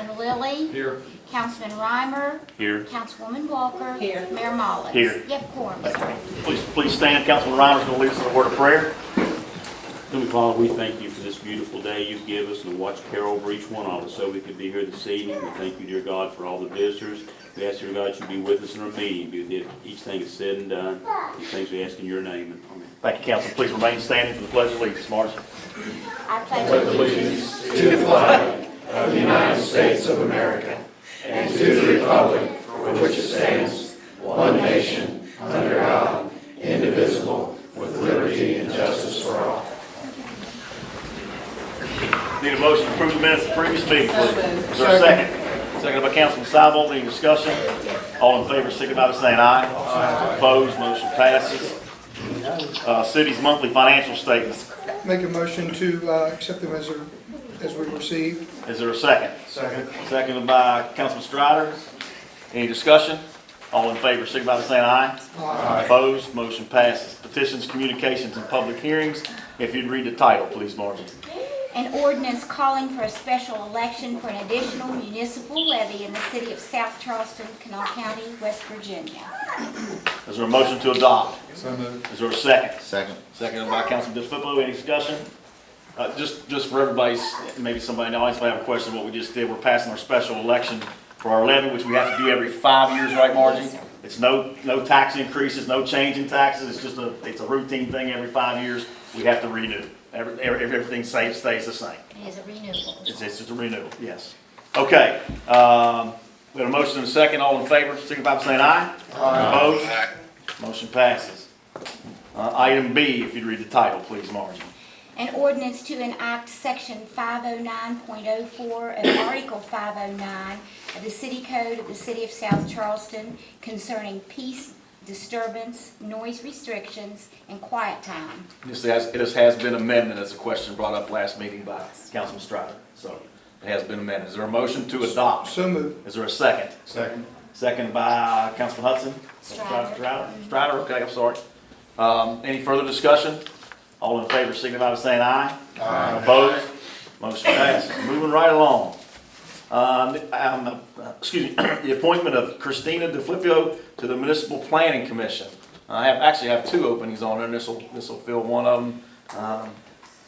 Lilly. Here. Councilman Reimer. Here. Councilwoman Walker. Here. Mayor Mullins. Here. You have quorum, sir. Please stand. Councilman Reimer's going to lead us in a word of prayer. Heavenly Father, we thank you for this beautiful day you've given us and to watch carol over each one of us so we could be here this evening. We thank you, dear God, for all the visitors. We ask, dear God, you be with us in our meeting, be with each thing is said and done. These things we ask in your name. Amen. Thank you, Council. Please remain standing for the Pledge of Allegiance. March. I pledge allegiance to the flag of the United States of America and to the republic for which it stands, one nation, under God, indivisible, with liberty and justice for all. Need a motion to approve the minutes of the previous meeting, please. Is there a second? Second by Councilman Cybold. Any discussion? All in favor, signify by saying aye. Aye. Opposed, motion passes. City's monthly financial statements. Make a motion to accept them as we received. Is there a second? Second. Seconded by Councilman Strider. Any discussion? All in favor, signify by saying aye. Aye. Opposed, motion passes. Petitions, communications, and public hearings. If you'd read the title, please, Margie. an ordinance calling for a special election for an additional municipal levy in the city of South Charleston, Kanawha County, West Virginia. Is there a motion to adopt? So moved. Is there a second? Second. Seconded by Councilman DeFilippo. Any discussion? Just for everybody's, maybe somebody in the audience might have a question of what we just did. We're passing our special election for our levy, which we have to do every 5 years, right, Margie? Yes, sir. It's no tax increases, no change in taxes. It's just it's a routine thing every 5 years. We have to renew. Everything stays the same. It is a renewal. It's just a renewal, yes. Okay, we have a motion and a second. All in favor, signify by saying aye. Aye. Opposed? Motion passes. Item B, if you'd read the title, please, Margie. An ordinance to enact section 509.04 of Article 509 of the City Code of the City of South Charleston concerning peace, disturbance, noise restrictions, and quiet time. It has been amended, as a question brought up last meeting by Councilman Strider. So it has been amended. Is there a motion to adopt? So moved. Is there a second? Second. Second by Councilman Hudson? Strider. Strider, okay, I'm sorry. Any further discussion? All in favor, signify by saying aye. Aye. Opposed? Motion passes. Moving right along. The appointment of Christina DeFilippo to the Municipal Planning Commission. I actually have two openings on her, and this will fill one of them.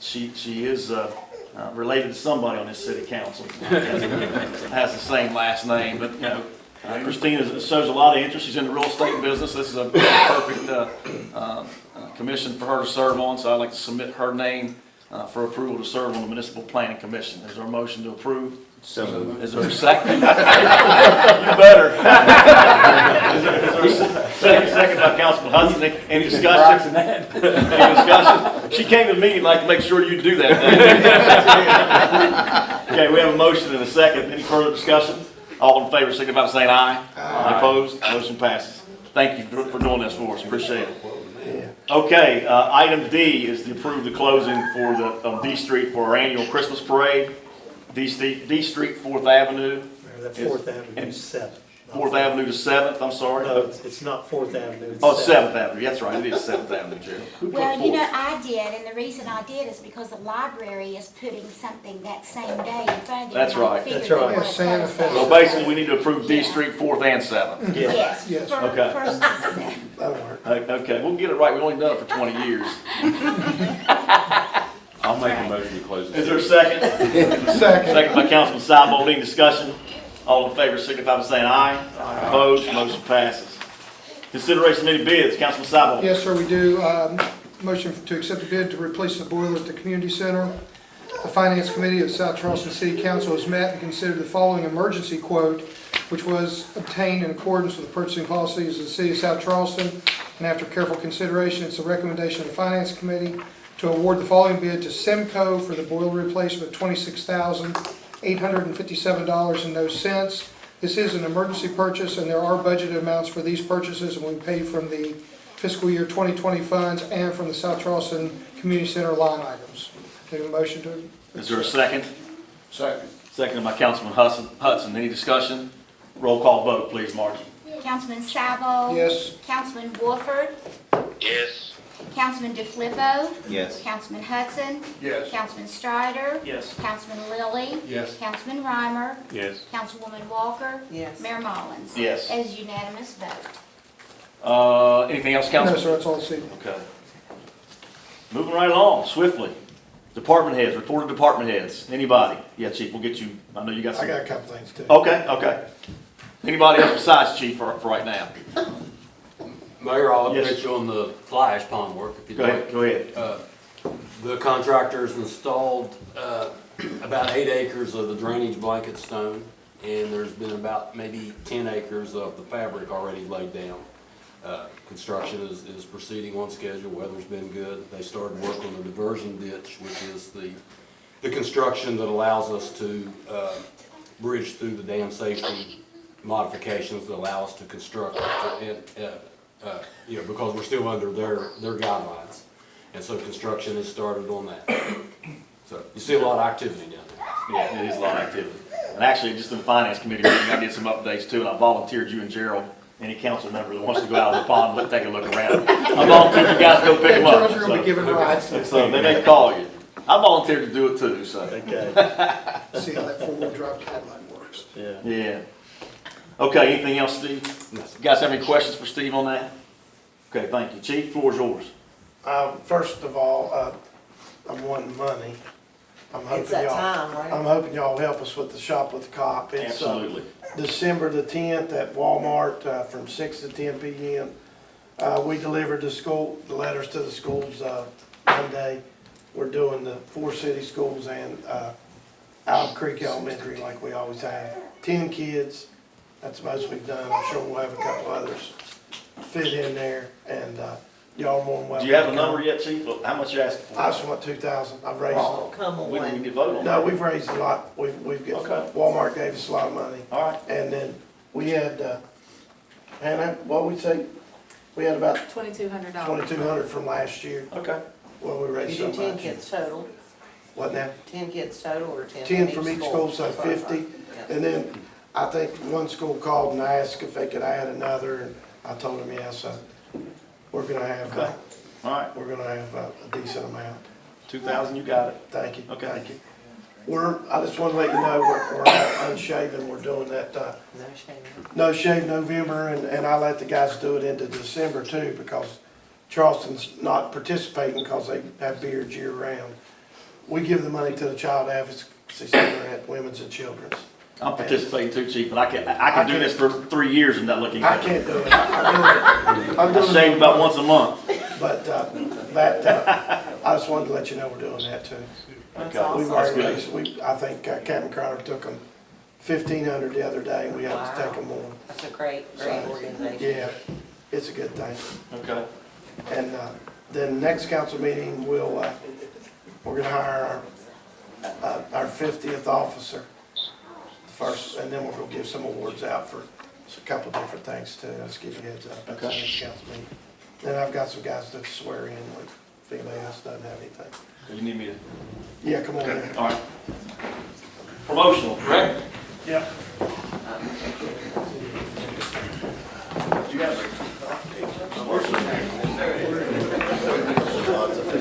She is related to somebody on this city council. Has the same last name, but Christina shows a lot of interest. She's in the real estate business. This is a perfect commission for her to serve on, so I'd like to submit her name for approval to serve on the Municipal Planning Commission. Is there a motion to approve? So moved. Is there a second? You better. Is there a second by Councilman Hudson? Any discussion? Any discussion? She came to the meeting like to make sure you do that. Okay, we have a motion and a second. Any further discussion? All in favor, signify by saying aye. Aye. Opposed? Motion passes. Thank you for doing this for us. Appreciate it. Okay, item D is to approve the closing for the D Street for our annual Christmas parade. D Street, 4th Avenue. That 4th Avenue is 7th. 4th Avenue to 7th, I'm sorry. No, it's not 4th Avenue. It's Oh, 7th Avenue, that's right, it is 7th Avenue, Jerry. Well, you know, I did, and the reason I did is because the library is putting something that same day in front of you. That's and I right. figured That's they right. wanted to Santa close Fe. that. So basically, we need to approve D Street 4th and 7th. Yeah, Yes, Yes. Okay. first to 7th. that'll work. Okay, we'll get it right, we've only done it for 20 years. I'll make a motion to close Is there a second? Second. Second by Councilman Cybold. Any discussion? All in favor, signify by saying aye. Opposed, motion passes. Consideration of any bids, Councilman Cybold. Yes, sir, we do. Motion to accept the bid to replace the boiler at the community center. The Finance Committee of South Charleston City Council has met and considered the following emergency quote, which was obtained in accordance with the purchasing policies of the City of South Charleston. And after careful consideration, it's a recommendation of the Finance Committee to award the following bid to Semco for the boiler replacement of $26,857.00. This is an emergency purchase, and there are budgeted amounts for these purchases, and we pay from the fiscal year 2020 funds and from the South Charleston Community Center line items. Take a motion to. Is there a second? Second. Seconded by Councilman Hudson. Any discussion? Roll call vote, please, Margie. Councilman Cybold. Yes. Councilman Wolford. Yes. Councilman DeFilippo. Yes. Councilman Hudson. Yes. Councilman Strider. Yes. Councilman Lilly. Yes. Councilman Reimer. Yes. Councilwoman Walker. Yes. Mayor Mullins. Yes. As unanimous vote. Anything else, No, Councilman? sir, that's all this evening. Okay. Moving right along, swiftly. Department heads, report of department heads. Anybody? Yeah, Chief, we'll get you, I know you got I some. got a couple things too. Okay. Anybody else besides Chief for right now? Mayor, I'll Yes. update you on the fly ash pond work if you'd Go like. ahead. The contractors installed about 8 acres of the drainage blanket stone, and there's been about maybe 10 acres of the fabric already laid down. Construction is proceeding on schedule, weather's been good. They started work on the diversion ditch, which is the construction that allows us to bridge through the dam safety modifications that allow us to construct, because we're still under their guidelines. And so construction has started on that. So you see a lot of activity down there. Yeah, it is a lot of activity. And actually, just in the finance committee meeting, I did some updates too, and I volunteered you and Gerald, any council member that wants to go out of the pond, take a look around. I volunteered you guys to go pick them up. Charles, you're gonna be giving rides. So they may call you. I volunteered to do it too, so. Okay. See how that four-wheel drive Cadillac works. Yeah. Yeah. Okay, anything else, Steve? You guys have any questions for Steve on that? Okay, thank you. Chief, floor is yours. First of all, I'm wanting money. I'm It's hoping that y'all, time, right? I'm hoping y'all help us with the Shop with the Cop. It's Absolutely. December the 10th at Walmart from 6 to 10 p.m. We delivered the letters to the schools Monday. We're doing the 4 city schools and Allen Creek Elementary like we always have. 10 kids, that's the most we've done. I'm sure we'll have a couple others fit in there, and y'all are more than welcome. Do you have a to come. number yet, Chief? How much you asking for? I just want 2,000. I've raised. Oh, come We on. can get vote on No, that. we've raised a lot. We've got, Okay. Walmart gave us a lot of money. All right. And then we had, Hannah, what we say? We had about $2,200. 2,200 from last year Okay. when we You raised so do 10 much. kids total, What now? 10 kids total or 10 10 from each school, so That's what I 50. thought. Yeah. And then I think one school called and asked if they could add another, and I told them yes. So we're gonna have, Okay. All right. we're gonna have a decent amount. 2,000, you got it. Thank you. Okay. Thank you. I just want to let you know, we're unshaven. We're doing that, No shame. No Shave November, and I let the guys do it into December too, because Charleston's not participating because they have beards year round. We give the money to the Child Advocacy Center at Women's and Children's. I'm participating too, Chief, but I can do this for 3 years and not looking I good. can't do it. I'm I doing shave it, about once a month. but, I just wanted to let you know we're doing that too. That's Okay. We've awesome. already raised, I think Captain Crowder took them 1,500 the other day, and we have to take them more. That's a great organization. Yeah, it's a good thing. Okay. And then next council meeting, we're gonna hire our 50th officer, the first, and then we're gonna give some awards out for a couple of different things too. I'll just give you a heads up at the Okay. next council meeting. Then I've got some guys to swear in, like, if anybody else doesn't have anything. You need me to? Yeah, come on in. All right. Promotional, correct? Yeah.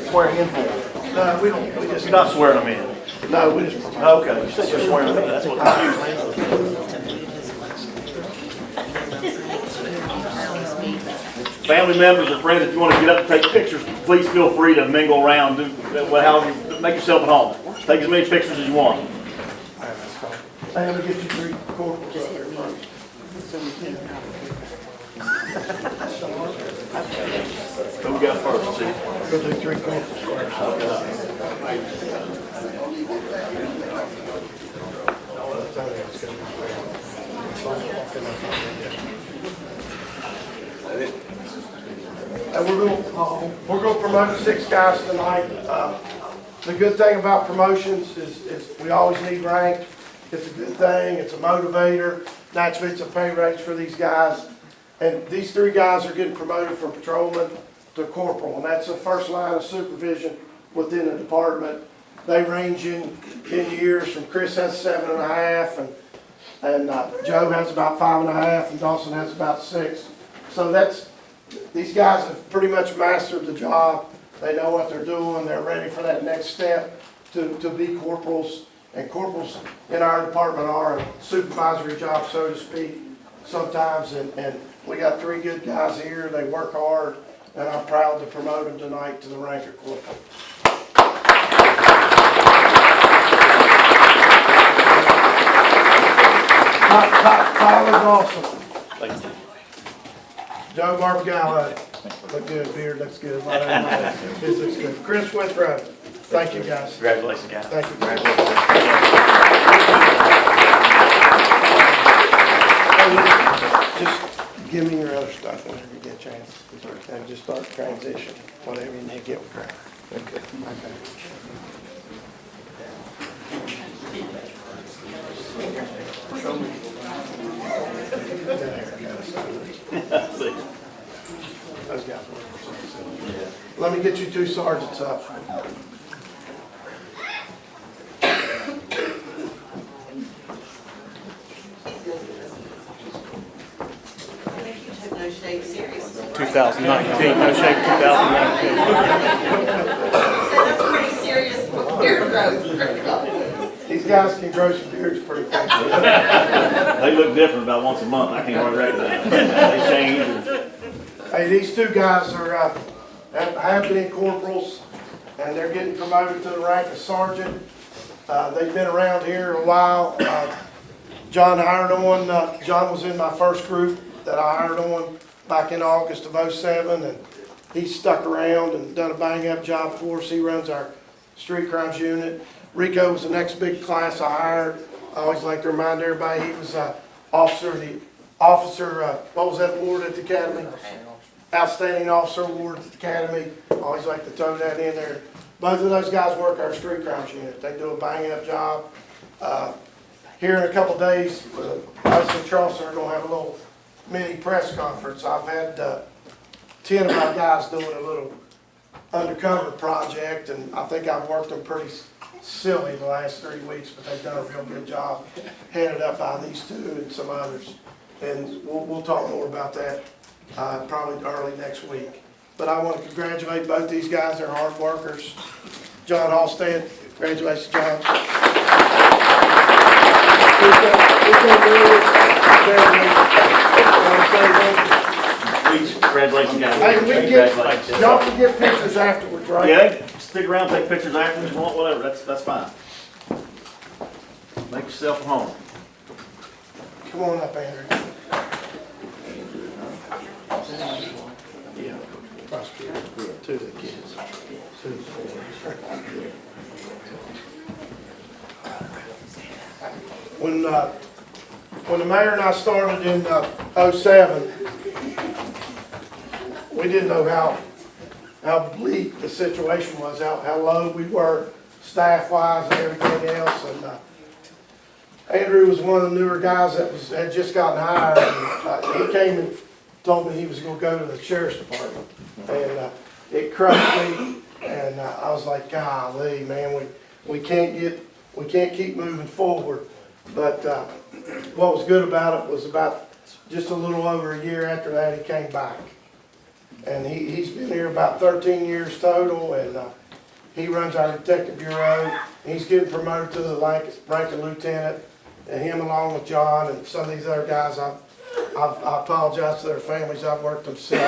Swearing in for. No, we don't, we just, You're not swearing them in. no, we just. Okay, you said you're swearing them in. That's what confused me. Family members or friends, if you want to get up and take pictures, please feel free to mingle around, do however, make yourself at home. Take as many pictures as you want. Hey, let me get you 3 corporals up there first. Who we got first, Chief? Go do 3 corporals first. And we're gonna promote 6 guys tonight. The good thing about promotions is we always need rank. It's a good thing, it's a motivator. Naturally, it's a pay raise for these guys. And these 3 guys are getting promoted from patrolman to corporal, and that's the first line of supervision within the department. They range in years from Chris has 7.5, and Joe has about 5.5, and Dawson has about 6. So that's these guys have pretty much mastered the job. They know what they're doing. They're ready for that next step to be corporals. And corporals in our department are a supervisory job, so to speak, sometimes. And we got 3 good guys here. They work hard, and I'm proud to promote them tonight to the rank of corporal. Tyler's awesome. Thank you. Joe Barbagallo. Look good, beard looks good. His looks good. Chris Withrow. Thank you, guys. Congratulations, guys. Thank you. Just give me your other stuff whenever you get a chance. And just start transition, whatever you need to get with Grant. Okay. Those guys work. Let me get you 2 sergeants up. No shade, seriously. 2019, no shave 2019. That's pretty serious beard growth. These guys can grow some beards pretty quickly. They look different about once a month. I can't hardly recognize them. They change. Hey, these 2 guys are, have been corporals, and they're getting promoted to the rank of sergeant. They've been around here a while. John hired on, John was in my first group that I hired on back in August of '07, and he's stuck around and done a bang-up job for us. He runs our street crimes unit. Rico was the next big class I hired. I always like to remind everybody he was what was that award at the academy? Outstanding Officer Award at the academy. I always like to throw that in there. Both of those guys work our street crimes unit. They do a bang-up job. Here in a couple days, us in Charleston are going to have a little mini press conference. I've had 10 of my guys doing a little undercover project, and I think I've worked them pretty silly the last 3 weeks, but they've done a real good job, headed up by these 2 and some others. And we'll talk more about that probably early next week. But I want to congratulate both these guys. They're hard workers. John Halstead, congratulations, John. Congratulations, guys. Hey, we get, y'all can get pictures afterwards, right? Yeah, stick around, take pictures afterwards, you want, whatever, that's fine. Make yourself at home. Come on up, Andrew. Yeah, prosecutor, 2 of the kids, 2 of the 4. When the mayor and I started in '07, we didn't know how bleak the situation was, how low we were staff-wise and everything else. And Andrew was one of the newer guys that had just gotten hired. And, he came and told me he was going to go to the sheriff's department, and it crushed me. And I was like, golly, man, we can't keep moving forward. But what was good about it was about just a little over a year after that he came back. And he's been here about 13 years total, and he runs our detective bureau. He's getting promoted to the rank of lieutenant, and him along with John and some of these other guys, I apologize to their families. I've worked them sick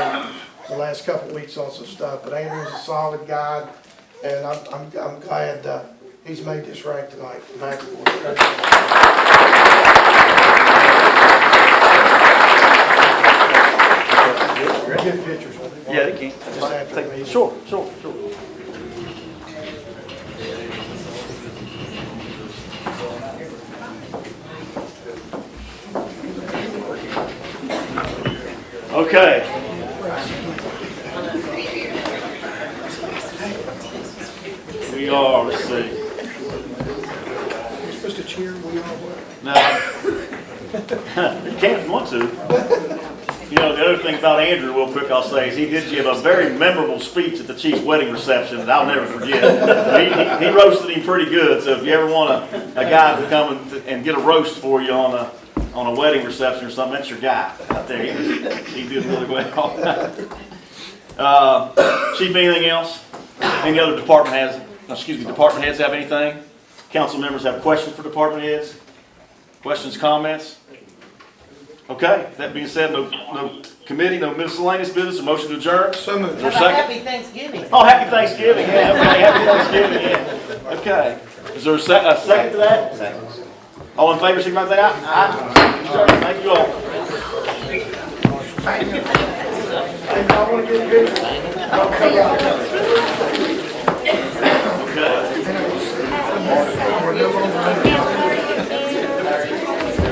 the last couple of weeks on some stuff, but Andrew's a solid guy, and I'm glad he's made this rank tonight. I'm happy for it. Get pictures with him. Yeah, they can. Just after the meeting. Sure. Okay. We are, let's see. You're supposed to cheer, we all were. Now, you can if you want to. You know, the other thing about Andrew, real quick, I'll say, is he did give a very memorable speech at the chief's wedding reception that I'll never forget. He roasted him pretty good, so if you ever want a guy to come and get a roast for you on on a wedding reception or something, that's your guy out there. He did really well. Chief, anything else? Any other department heads have anything? Council members have questions for department heads? Questions, comments? Okay, that being said, no committee, no miscellaneous business, a motion to adjourn? So moved. Is there a second? Happy Thanksgiving. Oh, happy Thanksgiving, yeah, okay, happy Thanksgiving, yeah. Okay, is there a second to that? Second. All in favor, signify by saying aye. Aye. Thank you all. Hey, I wanna get a picture. Okay. We're no longer under